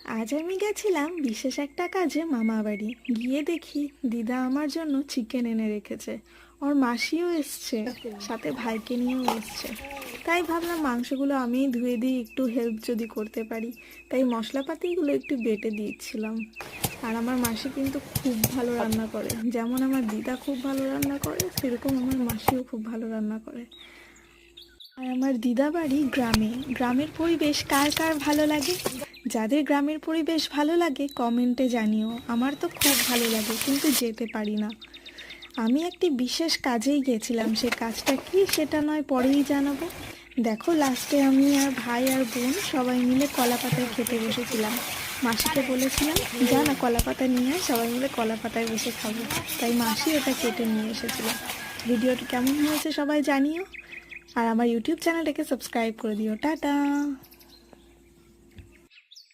আজ আমি গেছিলাম বিশেষ একটা কাজে মামা বাড়ি। গিয়ে দেখি দিদা আমার জন্য চিকেন এনে রেখেছে। ওর মাসিও এসছে, সাথে ভাইকে নিয়েও এসছে। তাই ভাবলাম মাংসগুলো আমিই ধুয়ে দিই, একটু হেল্প যদি করতে পারি। তাই মশলাপাতিগুলো একটু বেটে দিচ্ছিলাম। আর আমার মাসি কিন্তু খুব ভালো রান্না করে, যেমন আমার দিদা খুব ভালো রান্না করে সেরকম আমার মাসিও খুব ভালো রান্না করে। আর আমার দিদা বাড়ি গ্রামে। গ্রামের পরিবেশ কার কার ভালো লাগে? যাদের গ্রামের পরিবেশ ভালো লাগে কমেন্টে জানিও। আমার তো খুব ভালো লাগে কিন্তু যেতে পারি না। আমি একটি বিশেষ কাজেই গেছিলাম, সে কাজটা কি সেটা নয় পরেই জানাবো। দেখো, লাস্টে আমি আর ভাই আর বোন সবাই মিলে কলা পাতায় খেতে বসেছিলাম। মাসিকে বলেছিলাম যা না কলা পাতা নিয়ে আয়, সবাই মিলে কলা পাতায় বসে খাবো। তাই মাসি ওটা কেটে নিয়ে এসেছিল। ভিডিওটি কেমন হয়েছে সবাই জানিও। আর আমার ইউটিউব চ্যানেলটাকে সাবস্ক্রাইব করে দিও। টাটা।